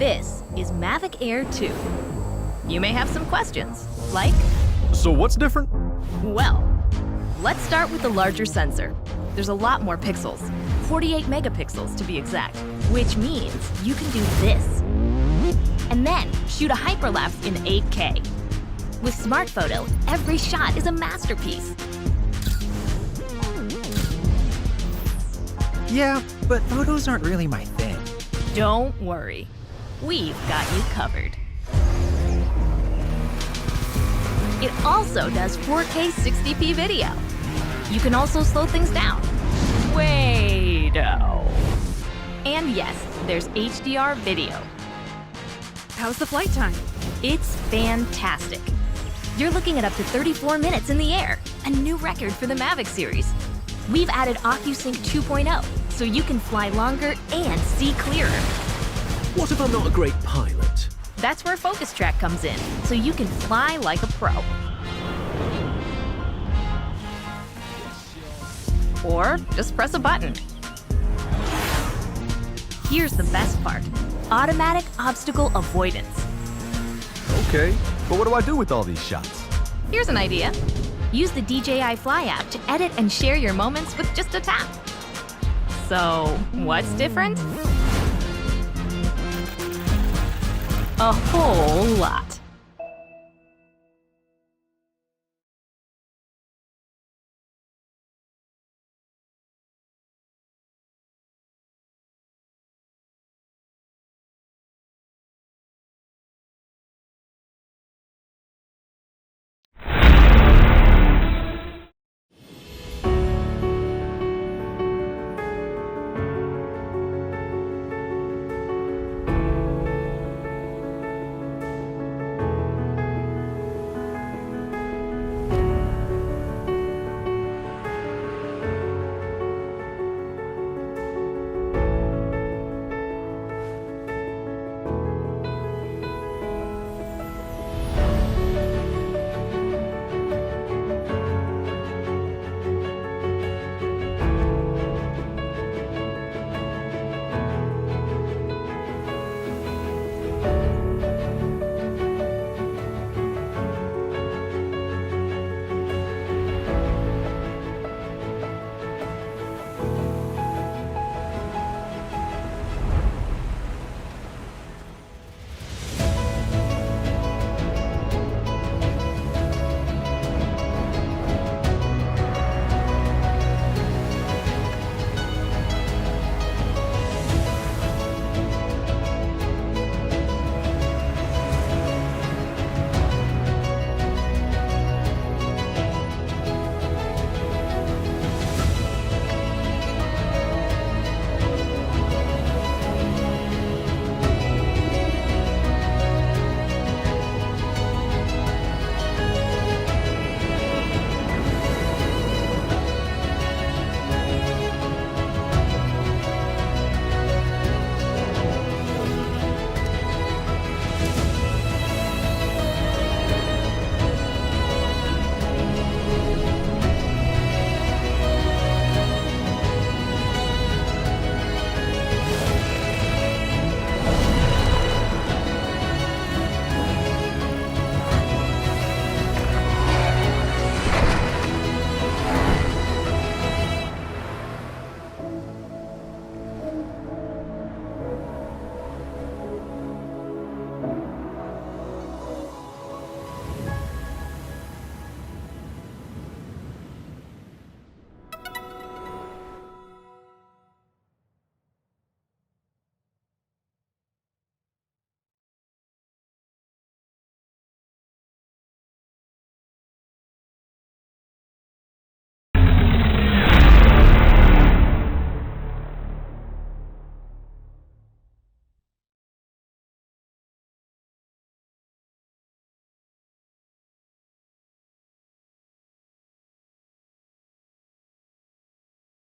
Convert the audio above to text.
This is Mavic Air 2. You may have some questions, like, So what's different? well, let's start with the larger sensor. There's a lot more pixels, 48 megapixels to be exact, which means you can do this. And then shoot a hyperlapse in 8K. With Smart Photo, every shot is a masterpiece. Yeah, but photos aren't really my thing. Don't worry, we've got you covered. It also does 4K 60p video. You can also slow things down. Way-do. And yes, there's HDR video. How's the flight time? It's fantastic. You're looking at up to 34 minutes in the air, a new record for the Mavic series. We've added OcuSync 2.0, so you can fly longer and see clearer. What if I'm not a great pilot? That's where ActiveTrack comes in, so you can fly like a pro. Or just press a button. Here's the best part, automatic obstacle avoidance. Okay, but what do I do with all these shots? Here's an idea. Use the DJI Fly app to edit and share your moments with just a tap. So, what's different? A whole lot.